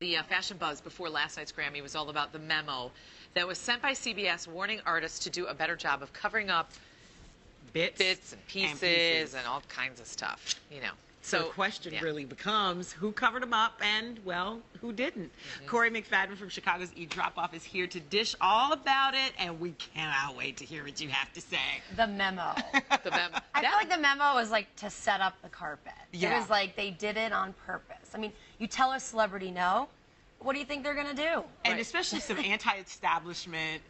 The fashion buzz before last night's Grammy was all about the memo that was sent by CBS warning artists to do a better job of covering up bits and pieces and all kinds of stuff, you know. So the question really becomes, who covered them up and, well, who didn't? Corri McFadden from Chicago's E! Drop-Off is here to dish all about it, and we cannot wait to hear what you have to say. The memo. The memo. I feel like the memo was like to set up the carpet. Yeah. It was like they did it on purpose. I mean, you tell a celebrity no, what do you think they're going to do? And especially some anti-establishment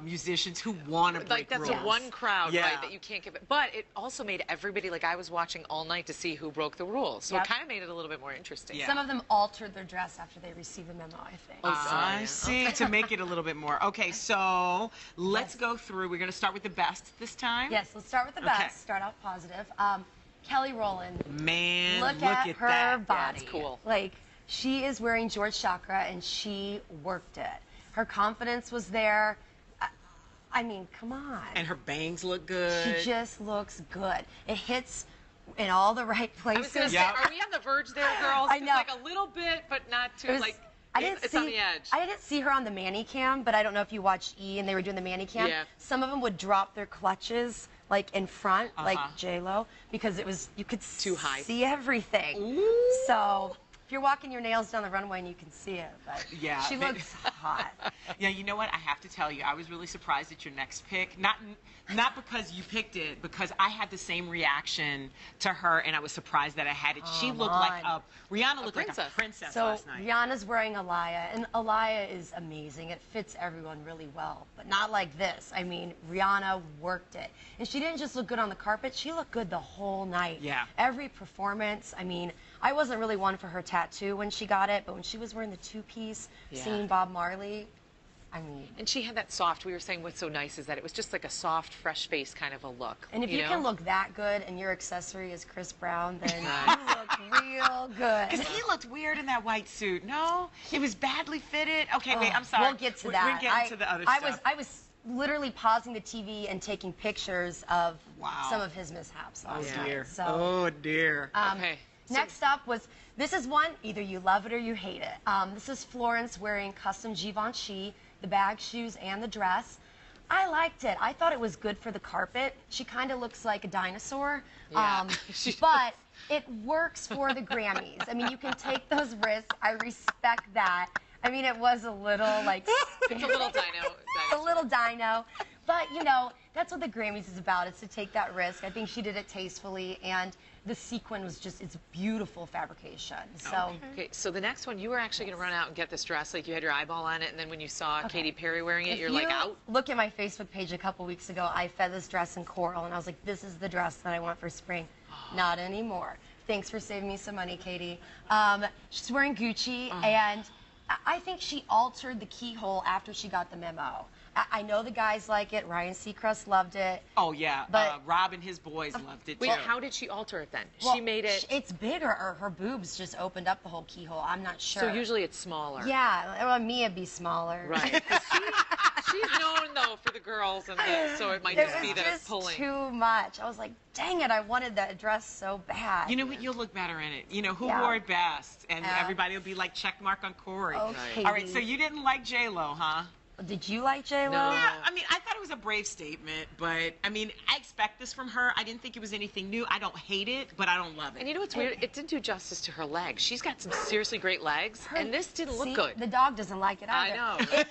musicians who want to break rules. That's one crowd, right, that you can't give it. But it also made everybody, like I was watching all night to see who broke the rules. So it kind of made it a little bit more interesting. Some of them altered their dress after they received the memo, I think. I see, to make it a little bit more. Okay, so let's go through. We're going to start with the best this time? Yes, let's start with the best. Start out positive. Kelly Rowland. Man, look at her that. body. Yeah, it's cool. Like, she is wearing George Chakra, and she worked it. Her confidence was there. I mean, come on. And her bangs look good. She just looks good. It hits in all the right places. I was going to say, are we on the verge there, girls? I know. Like a little bit, but not too, it's on the edge. I didn't see her on the Manny-Cam, but I don't know if you watched E! and they were doing the Manny-Cam. Yeah. Some of them would drop their clutches, like, in front, like J-Lo, because it was, you could too high. See everything. Ooh. So if you're walking your nails down the runway and you can see it, but she looks hot. Yeah, you know what? I have to tell you, I was really surprised at your next pick. Not because you picked it, because I had the same reaction to her, and I was surprised that I had it. She looked like Rihanna looked like a princess last night. So Rihanna's wearing Alaya, and Alaya is amazing. It fits everyone really well, but not like this. I mean, Rihanna worked it. And she didn't just look good on the carpet, she looked good the whole night. Yeah. Every performance, I mean, I wasn't really one for her tattoo when she got it, but when she was wearing the two-piece, singing Bob Marley, I mean. And she had that soft, we were saying what's so nice is that it was just like a soft, fresh face kind of a look. And if you can look that good and your accessory is Chris Brown, then you look real good. Because he looked weird in that white suit. No? It was badly fitted. Okay, wait, I'm sorry. We'll get to that. We're getting to the other stuff. I was literally pausing the TV and taking pictures of some of his mishaps last night. So, oh, dear. Okay. Next up was, this is one, either you love it or you hate it. This is Florence wearing custom Givenchy, the bag, shoes, and the dress. I liked it. I thought it was good for the carpet. She kind of looks like a dinosaur. Yeah. But it works for the Grammys. I mean, you can take those risks. I respect that. I mean, it was a little, like, it's a little dino. A little dino. But, you know, that's what the Grammys is about, is to take that risk. I think she did it tastefully, and the sequin was just, it's beautiful fabrication. So, okay, so the next one, you were actually going to run out and get this dress, like you had your eyeball on it, and then when you saw Katy Perry wearing it, you're like out? Look at my Facebook page a couple weeks ago, I fed this dress in coral, and I was like, this is the dress that I want for spring. Not anymore. Thanks for saving me some money, Katie. She's wearing Gucci, and I think she altered the keyhole after she got the memo. I know the guys like it. Ryan Seacrest loved it. Oh, yeah. But Rob and his boys loved it, too. Wait, how did she alter it, then? Well, she made it... It's bigger, or her boobs just opened up the whole keyhole. I'm not sure. So usually it's smaller. Yeah. Well, Mia'd be smaller. Right. She's known, though, for the girls, and so it might just be that it's pulling. Too much. I was like, dang it, I wanted that dress so bad. You know what? You'll look better in it. You know, who wore it best? And everybody will be like, check mark on Corri. Okay. All right, so you didn't like J-Lo, huh? Did you like J-Lo? No. Yeah, I mean, I thought it was a brave statement, but, I mean, I expect this from her. I didn't think it was anything new. I don't hate it, but I don't love it. And you know what's weird? It didn't do justice to her legs. She's got some seriously great legs, and this didn't look good. The dog doesn't like it either. I know.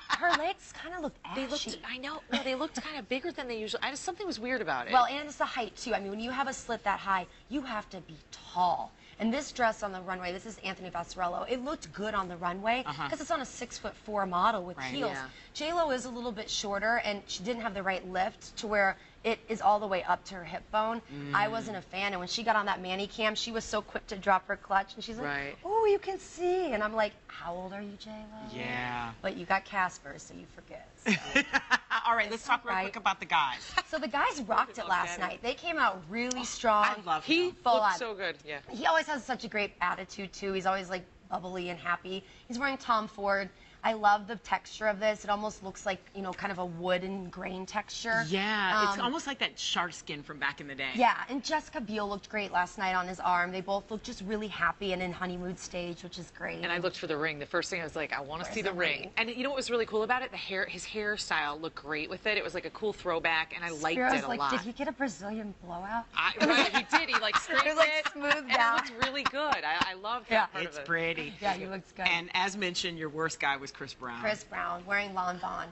Her legs kind of looked ashy. I know. Well, they looked kind of bigger than they usually. Something was weird about it. Well, and it's the height too. I mean, when you have a slit that high, you have to be tall. And this dress on the runway, this is Anthony Vaccarello. It looked good on the runway because it's on a 6'4" model with heels. Yeah. J-Lo is a little bit shorter, and she didn't have the right lift to where it is all the way up to her hip bone. I wasn't a fan, and when she got on that Manny-Cam, she was so quick to drop her clutch, and she's like, oh, you can see. And I'm like, how old are you, J-Lo? Yeah. But you got Casper, so you forget. So. All right, let's talk real quick about the guys. So the guys rocked it last night. They came out really strong. I love him. He looked so good, yeah. He always has such a great attitude, too. He's always, like, bubbly and happy. He's wearing Tom Ford. I love the texture of this. It almost looks like, you know, kind of a wooden grain texture. Yeah, it's almost like that shark skin from back in the day. Yeah, and Jessica Biel looked great last night on his arm. They both looked just really happy and in honeymoon stage, which is great. And I looked for the ring. The first thing I was like, I want to see the ring. And you know what was really cool about it? His hairstyle looked great with it. It was like a cool throwback, and I liked it a lot. Did he get a Brazilian blowout? Right, he did. He like straightened it. Was, like, it, smoothed and out. it looked really good. I loved that part It's of it. pretty. Yeah, he looks good. And as mentioned, your worst guy was Chris Brown. Chris Brown wearing Lanvin.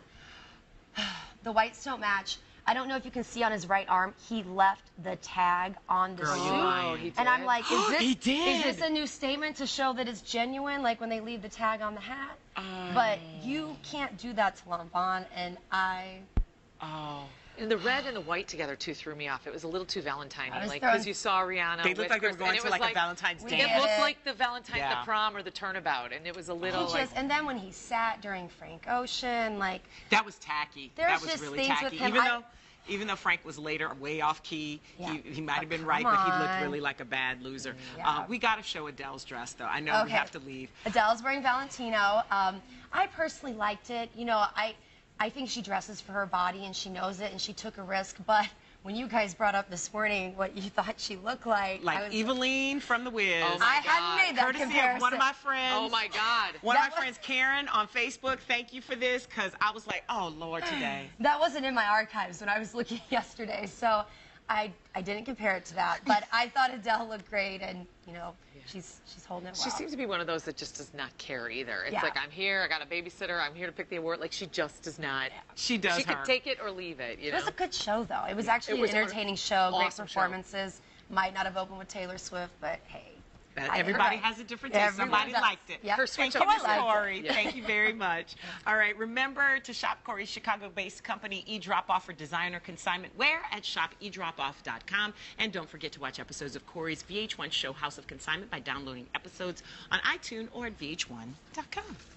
The whites don't match. I don't know if you can see on his right arm, he left the tag on the Girl, suit. you lying. He did. And I'm like, He did. is this a new statement to show that it's genuine, like when they leave the tag on the hat? But you can't do that to Lanvin, and And the red and the white together too threw me off. It was a little too Valentine-y, like throwing- because you saw Rihanna. They with looked like they were Chris, going and it to was like a Valentine's We Day. get It looked it. like the Valentine, Yeah. the prom, or the turnabout, and it was a little like. and then when he sat during Frank Ocean, like, That was tacky. There's That was just really things with tacky. him, Even though Frank was later way off key, Yeah. he might have been Come right, but he looked on. really like a bad loser. Yeah. We got to show Adele's dress, though. I know we have to leave. Adele's wearing Valentino. I personally liked it. You know, I think she dresses for her body and she knows it and she took a risk. But when you guys brought up this morning what you thought she looked like, Like Eveline from The Wiz. Oh my I hadn't made that Courtesy comparison. of one of my friends. Oh my God. One of That my friends, Karen, on Facebook. Thank you for this, because I was like, oh, Lord, today. That wasn't in my archives when I was looking yesterday, so I didn't compare it to that. But I thought Adele looked great, and you know, she's holding it well. She seems to be one of those that just does not care either. It's Yeah. like, I'm here, I got a babysitter, I'm here to pick the award. Like, she just does not. She does She her. could take it or leave it, you It know? was a good show, though. It was actually It was an entertaining show, great awesome show. performances. Might not have opened with Taylor Swift, but hey. Everybody has a different taste. Everyone Somebody does. liked it. Yep. Her Thank switch you, up Miss was good. Corri. Yeah. Thank you very much. All right, remember to shop Corri's Chicago-based company eDrop-Off for designer consignment wear at shopedropoff.com. And don't forget to watch episodes of Corri's VH1 show House of Consignment by downloading episodes on iTunes or at vh1.com.